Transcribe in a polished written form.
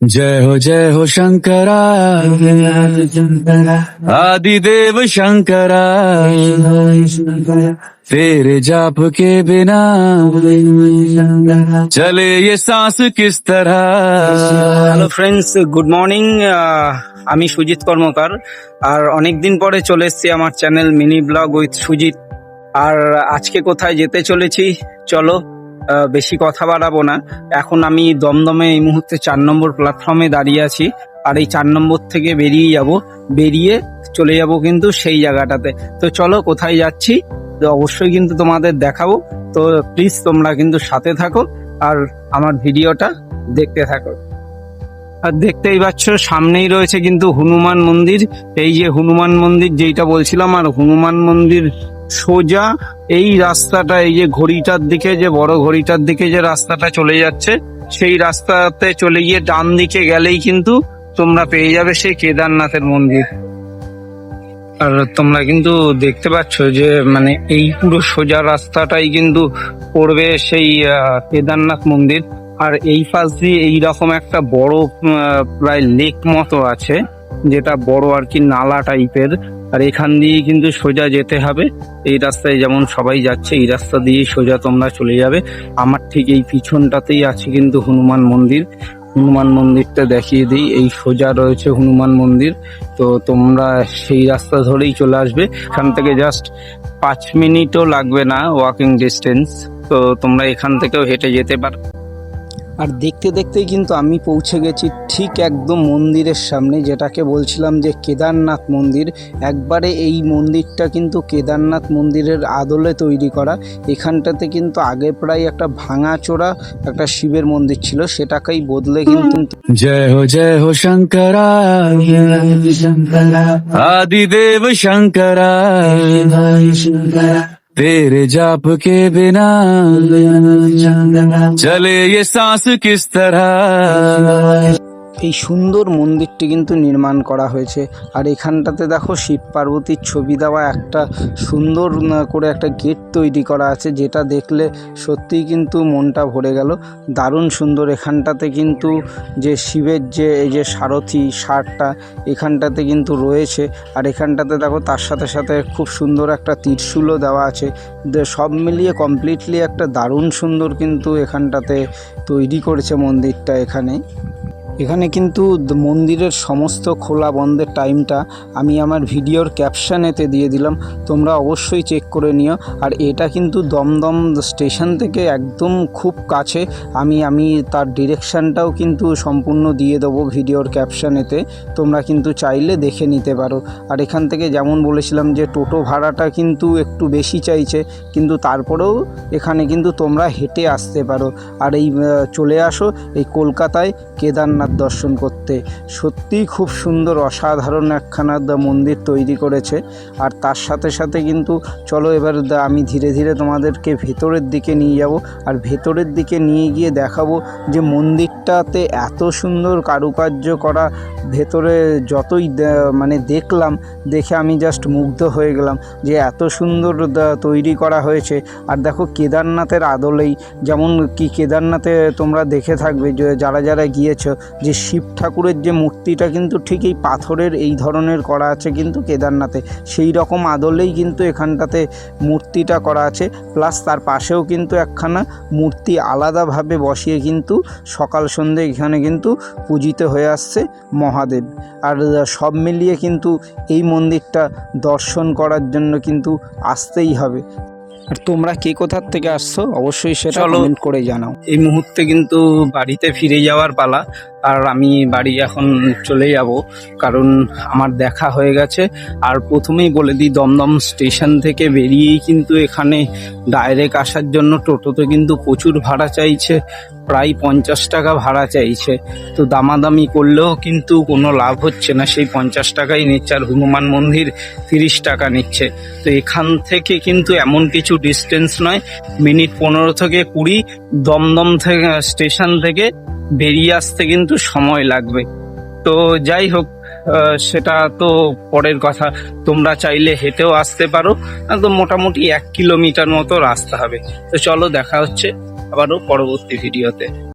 जय हो शंकरा आदिदेव शंकरा तेरे जाप के बिना चले ये सांस किस तरह। Hello friends, good morning. আমি সুজিত কর্মকার, আর অনেকদিন পরে চলে এসেছি আমার channel mini blog with Sujit. আর আজকে কোথায় যেতে চলেছি, চলো বেশি কথা বাড়াবো না। এখন আমি দমদমে এই মুহূর্তে 4 নম্বর প্ল্যাটফর্মে দাঁড়িয়ে আছি, আর এই 4 নম্বর থেকে বেরিয়ে চলে যাব কিন্তু সেই জায়গাটাতে। তো চলো কোথায় যাচ্ছি তো অবশ্যই কিন্তু তোমাদের দেখাবো। তো প্লিজ তোমরা কিন্তু সাথে থাকো আর আমার ভিডিওটা দেখতে থাকো। আর দেখতেই পাচ্ছ সামনেই রয়েছে কিন্তু হনুমান মন্দির। এই যে হনুমান মন্দির যেটা বলছিলাম, আর হনুমান মন্দির সোজা এই রাস্তাটা, এই যে ঘড়িটার দিকে, যে বড় ঘড়িটার দিকে যে রাস্তাটা চলে যাচ্ছে, সেই রাস্তাতে চলে গিয়ে ডান দিকে গেলেই কিন্তু তোমরা পেয়ে যাবে সেই কেদারনাথের মন্দির। আর তোমরা কিন্তু দেখতে পাচ্ছ যে মানে এই পুরো সোজা রাস্তাটাই কিন্তু পড়বে সেই কেদারনাথ মন্দির। আর এই পাশ দিয়ে এইরকম একটা বড় প্রায় লেক মতো আছে, যেটা বড় আর কি নালা টাইপের। আর এখান দিয়ে কিন্তু সোজা যেতে হবে। এই রাস্তায় যেমন সবাই যাচ্ছে, এই রাস্তা দিয়েই সোজা তোমরা চলে যাবে। আমার ঠিক এই পিছনটাতেই আছে কিন্তু হনুমান মন্দির। হনুমান মন্দিরটা দেখিয়ে দিই, এই সোজা রয়েছে হনুমান মন্দির। তো তোমরা সেই রাস্তা ধরেই চলে আসবে, এখান থেকে জাস্ট 5 মিনিটও লাগবে না ওয়াকিং ডিস্টেন্স। তো তোমরা এখান থেকেও হেঁটে যেতে পারো। আর দেখতে দেখতেই কিন্তু আমি পৌঁছে গেছি ঠিক একদম মন্দিরের সামনে, যেটাকে বলছিলাম যে কেদারনাথ মন্দির। একবারে এই মন্দিরটা কিন্তু কেদারনাথ মন্দিরের আদলে তৈরি করা। এখানটাতে কিন্তু আগে প্রায় একটা ভাঙাচোরা একটা শিবের মন্দির ছিল, সেটাকেই বদলে কিন্তু जय हो शंकरा आदिदेव शंकरा तेरे जाप के बिना चले ये सांस किस तरह। এই সুন্দর মন্দিরটি কিন্তু নির্মাণ করা হয়েছে। আর এখানটাতে দেখো শিব পার্বতীর ছবি দেওয়া একটা সুন্দর করে একটা গেট তৈরি করা আছে, যেটা দেখলে সত্যিই কিন্তু মনটা ভরে গেল। দারুণ সুন্দর। এখানটাতে কিন্তু যে শিবের যে এই যে সারথি ষাঁড়টা এখানটাতে কিন্তু রয়েছে। আর এখানটাতে দেখো তার সাথে সাথে খুব সুন্দর একটা ত্রিশূলও দেওয়া আছে। সব মিলিয়ে কমপ্লিটলি একটা দারুণ সুন্দর কিন্তু এখানটাতে তৈরি করেছে মন্দিরটা। এখানে কিন্তু মন্দিরের সমস্ত খোলা বন্ধের টাইমটা আমি আমার ভিডিওর ক্যাপশনেতে দিয়ে দিলাম, তোমরা অবশ্যই চেক করে নিও। আর এটা কিন্তু দমদম স্টেশন থেকে একদম খুব কাছে। আমি তার ডিরেকশানটাও কিন্তু সম্পূর্ণ দিয়ে দেবো ভিডিওর ক্যাপশনেতে, তোমরা কিন্তু চাইলে দেখে নিতে পারো। আর এখান থেকে যেমন বলেছিলাম যে টোটো ভাড়াটা কিন্তু একটু বেশি চাইছে, কিন্তু তারপরেও এখানে কিন্তু তোমরা হেঁটে আসতে পারো। আর এই চলে আসো এই কলকাতায় কেদারনাথ দর্শন করতে। সত্যিই খুব সুন্দর অসাধারণ একখানা মন্দির তৈরি করেছে। আর তার সাথে সাথে কিন্তু চলো এবার আমি ধীরে ধীরে তোমাদেরকে ভেতরের দিকে নিয়ে যাব। আর ভেতরের দিকে নিয়ে গিয়ে দেখাবো যে মন্দিরটাতে এত সুন্দর কারুকার্য করা। ভেতরে যতই মানে দেখলাম, দেখে আমি জাস্ট মুগ্ধ হয়ে গেলাম যে এত সুন্দর তৈরি করা হয়েছে। আর দেখো কেদারনাথের আদলেই, যেমন কি কেদারনাথে তোমরা দেখে থাকবে যে যারা যারা গিয়েছো, যে শিব ঠাকুরের যে মূর্তিটা কিন্তু ঠিক এই পাথরের এই ধরনের করা আছে কিন্তু কেদারনাথে, সেই রকম আদলেই কিন্তু এখানটাতে মূর্তিটা করা আছে। প্লাস তার পাশেও কিন্তু একখানা মূর্তি আলাদাভাবে বসিয়ে কিন্তু সকাল সন্ধ্যে এখানে কিন্তু পূজিত হয়ে আসছে মহাদেব। আর সব মিলিয়ে কিন্তু এই মন্দিরটা দর্শন করার জন্য কিন্তু আসতেই হবে। আর তোমরা কে কোথার থেকে আসছো অবশ্যই সেটা কমেন্ট করে জানাও। এই মুহূর্তে কিন্তু বাড়িতে ফিরে যাওয়ার পালা, আর আমি বাড়ি এখন চলে যাব, কারণ আমার দেখা হয়ে গেছে। আর প্রথমেই বলে দিই, দমদম স্টেশন থেকে বেরিয়েই কিন্তু এখানে ডাইরেক্ট আসার জন্য টোটোতে কিন্তু প্রচুর ভাড়া চাইছে, প্রায় 50 টাকা ভাড়া চাইছে। তো দামাদামি করলেও কিন্তু কোনো লাভ হচ্ছে না, সেই 50 টাকাই নিচ্ছে। আর হনুমান মন্দির 30 টাকা নিচ্ছে। তো এখান থেকে কিন্তু এমন কিছু ডিস্টেন্স নয়, মিনিট 15 থেকে 20 দমদম থেকে স্টেশন থেকে বেরিয়ে আসতে কিন্তু সময় লাগবে। তো যাই হোক, সেটা তো পরের কথা। তোমরা চাইলে হেঁটেও আসতে পারো, তো মোটামুটি 1 কিলোমিটার মতো রাস্তা হবে। তো চলো দেখা হচ্ছে আবারও পরবর্তী ভিডিওতে।